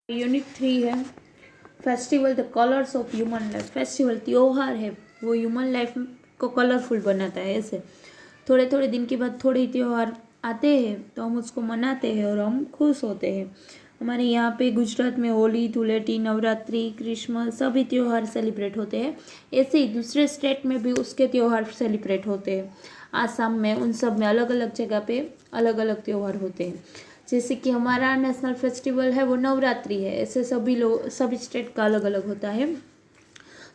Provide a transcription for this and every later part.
Unit 3 है festival the colours of human life. Festival त्योहार है वो ह्यूमन लाइफ को कलरफुल बनाता है। ऐसे थोड़े थोड़े दिन के बाद थोड़े त्योहार आते हैं तो हम उसको मनाते हैं और हम खुश होते हैं। हमारे यहाँ पे गुजरात में होली, धुलेटी, नवरात्रि, क्रिसमस सभी त्यौहार सेलिब्रेट होते हैं। ऐसे ही दूसरे स्टेट में भी उसके त्यौहार सेलिब्रेट होते हैं। आसाम में उन सब में अलग अलग जगह पे अलग अलग त्यौहार होते हैं। जैसे कि हमारा नेशनल फेस्टिवल है वो नवरात्रि है। ऐसे सभी स्टेट का अलग अलग होता है।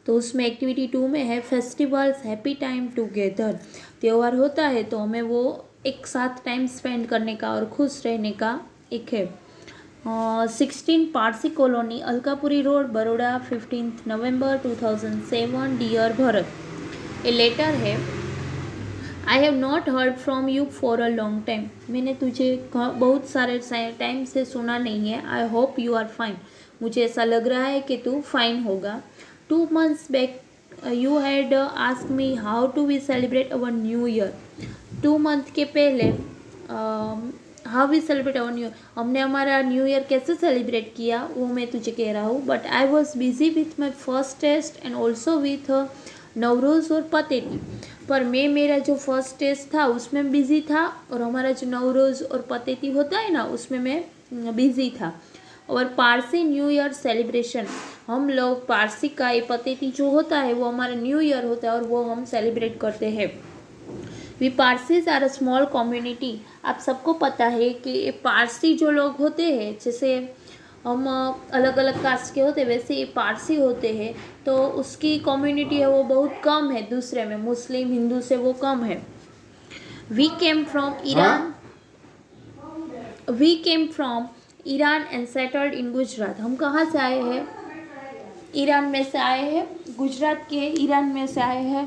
तो उसमें एक्टिविटी 2 में है फेस्टिवल्स हैप्पी टाइम टुगेदर। त्यौहार होता है तो हमें वो एक साथ टाइम स्पेंड करने का और खुश रहने का एक है। 16 Parsi colony, Alkapuri road, Baroda, 15 November 2007। Dear Bharat, a letter है। I have not heard from you for a long time. मैंने तुझे बहुत सारे टाइम से सुना नहीं है। I hope you are fine. मुझे ऐसा लग रहा है कि तू फाइन होगा। 2 months back you had ask me how to we celebrate our new year. 2 month के पहले how we celebrate our new year, हमने हमारा न्यू ईयर कैसे सेलिब्रेट किया वो मैं तुझे कह रहा हूँ। But I was busy with my first test and also with Navroz और पतेती। पर मैं मेरा जो फर्स्ट टेस्ट था उसमें बिज़ी था और हमारा जो नवरोज़ और पतेती होता है ना उसमें मैं बिज़ी था। और पारसी न्यू ईयर सेलिब्रेशन, हम लोग पारसी का ये पतेती जो होता है वो हमारा न्यू ईयर होता है और वो हम सेलिब्रेट करते हैं। We Parsis are a small community. आप सबको पता है कि पारसी जो लोग होते हैं, जैसे हम अलग अलग कास्ट के होते हैं वैसे ये पारसी होते हैं, तो उसकी कम्युनिटी है वो बहुत कम है। दूसरे में मुस्लिम हिंदू से वो कम है। We came from Iran, Iran and settled in Gujarat. हम कहाँ से आए हैं? ईरान में से आए हैं, गुजरात के ईरान में से आए हैं।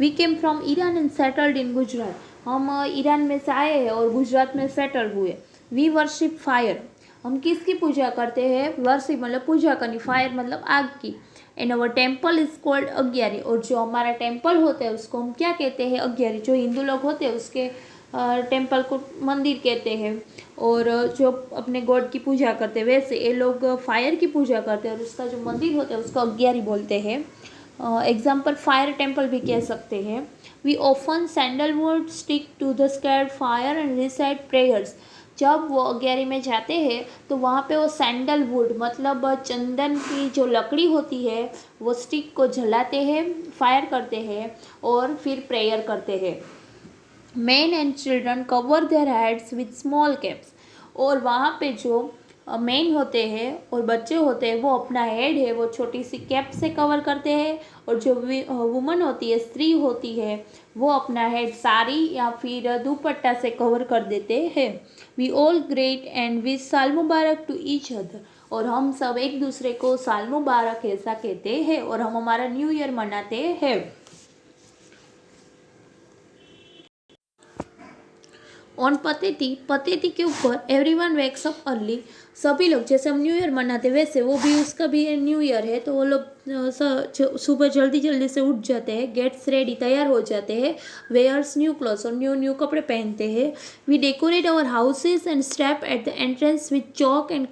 We came from Iran and settled in Gujarat. हम ईरान में से आए हैं और गुजरात में सेटल हुए। वी वर्शिप फायर, हम किसकी पूजा करते हैं? वर्शिप मतलब पूजा करनी, फायर मतलब आग की। And our temple is called agiary, और जो हमारा टेम्पल होता है उसको हम क्या कहते हैं? अग्यारी। जो हिंदू लोग होते हैं उसके टेम्पल को मंदिर कहते हैं, और जो अपने गॉड की पूजा करते हैं वैसे ये लोग फायर की पूजा करते हैं और उसका जो मंदिर होता है उसको अग्यारी बोलते हैं। एग्जाम्पल फायर टेम्पल भी कह सकते हैं। We often sandalwood stick to the sacred fire and recite prayers. जब वो अग्यारी में जाते हैं तो वहाँ पे वो सैंडलवुड मतलब चंदन की जो लकड़ी होती है वो स्टिक को जलाते हैं, फायर करते हैं और फिर प्रेयर करते हैं। Man and children cover their heads with small caps, और वहाँ पे जो मेन होते हैं और बच्चे होते हैं वो अपना हेड है वो छोटी सी कैप से कवर करते हैं, और जो वुमन होती है, स्त्री होती है, वो अपना हेड साड़ी या फिर दुपट्टा से कवर कर देते हैं। We all greet and wish साल मुबारक टू ईच अदर, और हम सब एक दूसरे को साल मुबारक ऐसा कहते हैं और हम हमारा न्यू ईयर मनाते हैं। ऑन पतेती, पतेती के ऊपर एवरीवन वेक्स अप अर्ली, सभी लोग जैसे हम न्यू ईयर मनाते वैसे वो भी उसका भी न्यू ईयर है तो वो लोग सुबह जल्दी जल्दी से उठ जाते हैं। गेट्स रेडी, तैयार हो जाते हैं। वेयर्स न्यू क्लॉथ्स, और न्यू न्यू कपड़े पहनते हैं। We decorate our houses and step at the entrance with chalk and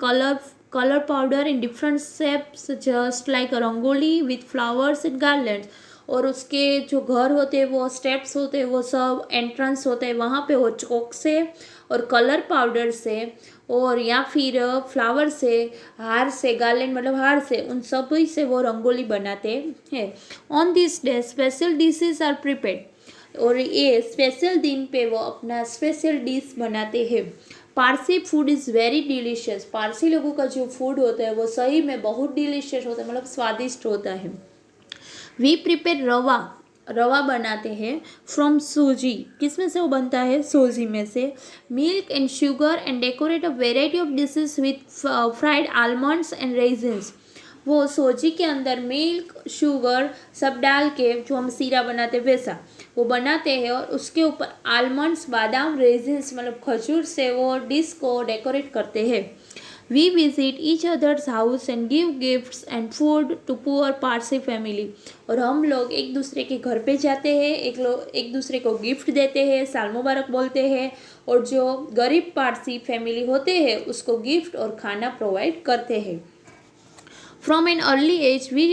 color powder in different shapes just like a rangoli with flowers and garlands। और उसके जो घर होते हैं वो स्टेप्स होते हैं वो सब एंट्रेंस होता है वहाँ पे वो चौक से और कलर पाउडर से और या फिर फ्लावर से, हार से, गार्लैंड मतलब हार से, उन सभी से वो रंगोली बनाते हैं। On this day special dishes are prepared, और ये स्पेशल दिन पे वो अपना स्पेशल डिश बनाते हैं। Parsi food is very delicious, Parsi लोगों का जो फूड होता है वो सही में बहुत डिलीशियस होता है, मतलब स्वादिष्ट होता है। वी प्रिपेयर रवा, रवा बनाते हैं फ्रॉम सूजी, किस में से वो बनता है? सूजी में से। Milk and sugar and decorate a variety of dishes with fried almonds and resins, वो सूजी के अंदर मिल्क शुगर सब डाल के जो हम सीरा बनाते हैं वैसा वो बनाते हैं और उसके ऊपर आलमंड्स, बादाम, रेजिन्स मतलब खजूर से वो डिश को डेकोरेट करते हैं। We visit each other's house and give gifts and food to poor Parsi family. और हम लोग एक दूसरे के घर पे जाते हैं, एक दूसरे को गिफ्ट देते हैं, साल मुबारक बोलते हैं, और जो गरीब पारसी फैमिली होते हैं उसको गिफ्ट और खाना प्रोवाइड करते हैं. From an early age, we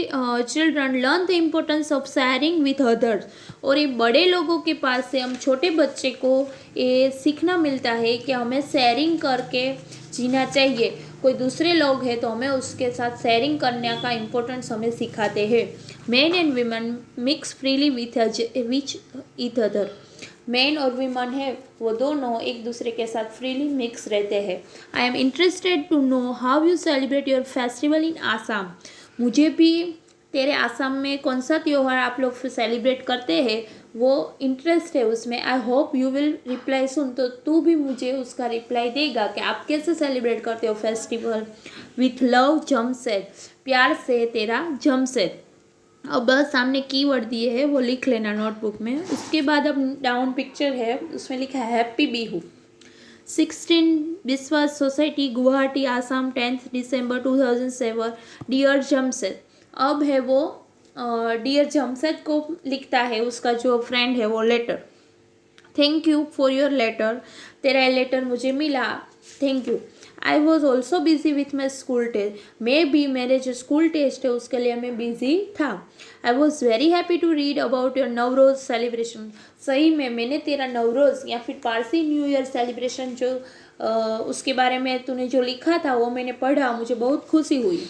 children learn the importance of sharing with others. और ये बड़े लोगों के पास से हम छोटे बच्चे को ये सीखना मिलता है कि हमें शेयरिंग करके जीना चाहिए. कोई दूसरे लोग हैं तो हमें उसके साथ शेयरिंग करने का इम्पोर्टेंस हमें सिखाते हैं. Man and women mix freely with each other. Man और वीमन है वो दोनों एक दूसरे के साथ फ्रीली मिक्स रहते हैं. I am interested to know how you celebrate your festival in Assam. मुझे भी तेरे आसाम में कौन सा त्यौहार आप लोग सेलिब्रेट करते हैं वो इंटरेस्ट है उसमें. I hope you will reply soon. तो तू भी मुझे उसका रिप्लाई देगा कि आप कैसे सेलिब्रेट करते हो फेस्टिवल. With love Jamshed. प्यार से तेरा जमशेद. अब बस सामने कीवर्ड दिए है वो लिख लेना नोटबुक में. उसके बाद अब डाउन पिक्चर है उसमें लिखा है हैप्पी बिहू. 16 विश्वास सोसाइटी गुवाहाटी आसाम 10 दिसंबर 2007. डियर जमशेद. अब है वो डियर जमशेद को लिखता है उसका जो फ्रेंड है वो letter. Thank you for your letter. तेरा लेटर मुझे मिला, thank you. I was also busy with my school test. मैं भी मेरे जो स्कूल टेस्ट है उसके लिए मैं बिजी था. I was very happy to read about your Navroz celebration. सही में मैंने तेरा नवरोज या फिर पारसी न्यू ईयर सेलिब्रेशन जो उसके बारे में तूने जो लिखा था वो मैंने पढ़ा, मुझे बहुत खुशी हुई.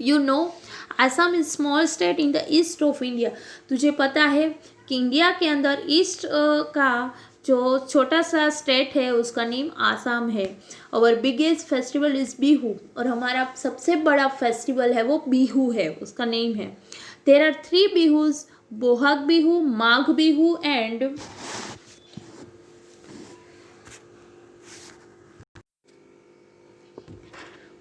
You know Assam is small state in the east of India. तुझे पता है कि इंडिया के अंदर ईस्ट का जो छोटा सा स्टेट है उसका नेम आसाम है. और बिगेस्ट फेस्टिवल इज़ बिहू. और हमारा सबसे बड़ा फेस्टिवल है वो बिहू है, उसका नेम है. There are 3 Bihus. Bohag Bihu, Magh Bihu and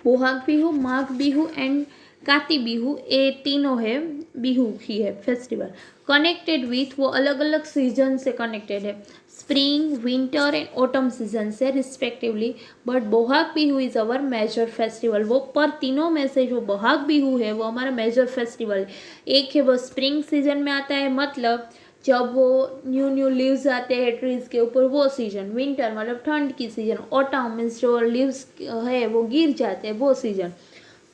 Bohag Bihu, Magh Bihu and Kati Bihu. ये तीनों है बिहू ही है फेस्टिवल. कनेक्टेड विथ वो अलग अलग सीजन से कनेक्टेड है. Spring, winter and autumn season से respectively. But Bohag Bihu is our major festival. वो पर तीनों में से जो बोहाग बिहू है वो हमारा मेजर फेस्टिवल. एक है वो स्प्रिंग सीजन में आता है, मतलब जब वो न्यू लीव्स आते हैं ट्रीज़ के ऊपर वो सीजन. विंटर मतलब ठंड की सीजन. ऑटम मीन्स जो लीव्स है वो गिर जाते हैं वो सीजन.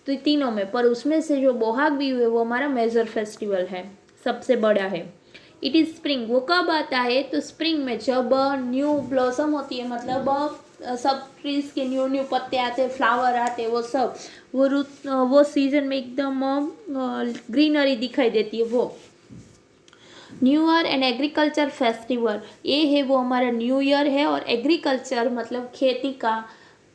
तो तीनों में पर उसमें से जो बोहाग बिहू है वो हमारा मेजर फेस्टिवल है, सबसे बड़ा है. It is spring. वो कब आता है तो स्प्रिंग में जब न्यू ब्लॉसम होती है, मतलब सब ट्रीज के न्यू पत्ते आते हैं, फ्लावर आते हैं, वो सब वो सीजन में एकदम ग्रीनरी दिखाई देती है. वो new year and agriculture festival ये है वो हमारा न्यू ईयर है और एग्रीकल्चर मतलब खेती का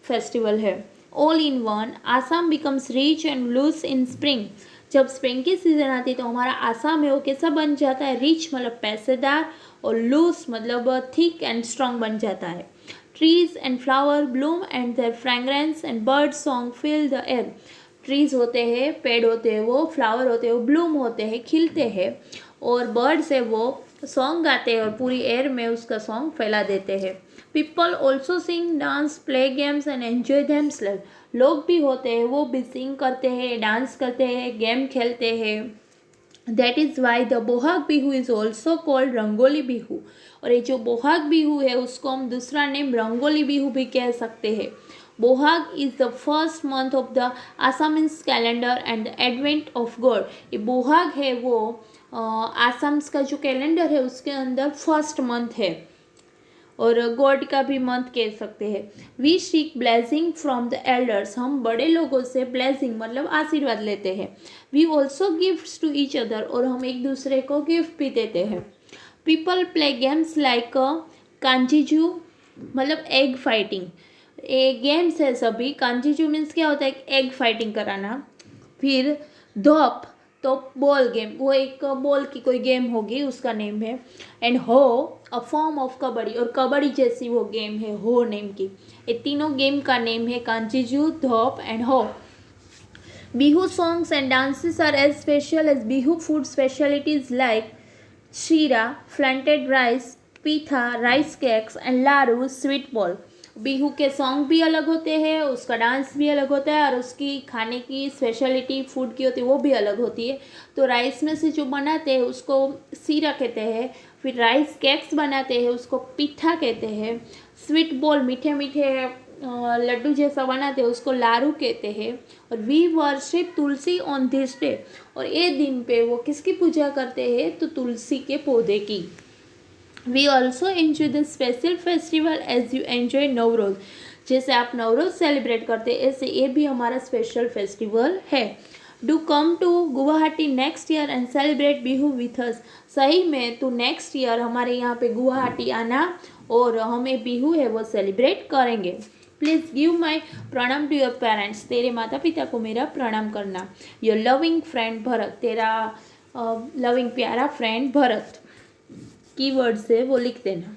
फेस्टिवल है. All in one. Assam becomes rich and lush in spring. जब स्प्रिंग की सीज़न आती है तो हमारा आसाम है वो कैसा बन जाता है. रिच मतलब पैसेदार और लूज मतलब थिक एंड स्ट्रॉन्ग बन जाता है. Trees and flower bloom and their fragrance and bird song fill the air. Trees होते हैं, पेड़ होते हैं, वो फ्लावर होते हैं, वो ब्लूम होते हैं, खिलते हैं, और बर्ड्स है वो सॉन्ग गाते हैं और पूरी एयर में उसका सॉन्ग फैला देते हैं. People also sing, dance, play games and enjoy themself. लोग भी होते हैं वो भी सिंग करते हैं, डांस करते हैं, गेम खेलते हैं. That is why the Bohag Bihu is also called rangoli Bihu. और ये जो बोहाग बिहू है उसको हम दूसरा नेम रंगोली बिहू भी कह सकते हैं. Bohag is the first month of the Assamese calendar and the advent of God. ये बोहाग है वो आसाम्स का जो कैलेंडर है उसके अंदर फर्स्ट मंथ है और गॉड का भी मंथ कह सकते हैं. We seek blessing from the elders. हम बड़े लोगों से ब्लेसिंग मतलब आशीर्वाद लेते हैं. We also gifts to each other. और हम एक दूसरे को गिफ्ट भी देते हैं. पीपल प्ले गेम्स लाइक कांजीजू मतलब एग फाइटिंग. ये गेम्स है सभी. कांजीजू मीन्स क्या होता है, एग फाइटिंग कराना. फिर धोप तो बॉल गेम, वो एक बॉल की कोई गेम होगी उसका नेम है. एंड हो अ फॉर्म ऑफ कबड्डी. और कबड्डी जैसी वो गेम है हो नेम की. ये तीनों गेम का नेम है कांजीजू, धोप एंड हो. Bihu songs and dances are as special as Bihu food specialities like sira, flattened rice, pitha, rice cakes and laru, sweet ball. Bihu के सॉन्ग भी अलग होते हैं, उसका डांस भी अलग होता है, और उसकी खाने की स्पेशलिटी फूड की होती है वो भी अलग होती है। तो राइस में से जो बनाते हैं उसको सीरा कहते हैं, फिर राइस केक्स बनाते हैं उसको पिठा कहते हैं, स्वीट बॉल मीठे मीठे लड्डू जैसा बनाते हैं उसको लारू कहते हैं। और we worship tulsi on this day, और ये दिन पे वो किसकी पूजा करते हैं, तो तुलसी के पौधे की। We also enjoy the special festival as you enjoy Navroz, जैसे आप नवरोज सेलिब्रेट करते हैं ऐसे ये भी हमारा स्पेशल फेस्टिवल है। Do come to Guwahati next year and celebrate Bihu with us, सही में तू नेक्स्ट ईयर हमारे यहाँ पे गुवाहाटी आना और हमें बिहू है वो सेलिब्रेट करेंगे। प्लीज़ गिव माई प्रणाम टू योर पेरेंट्स, तेरे माता पिता को मेरा प्रणाम करना। योर लविंग फ्रेंड भरत, तेरा लविंग प्यारा फ्रेंड भरत। कीवर्ड्स है वो लिख देना।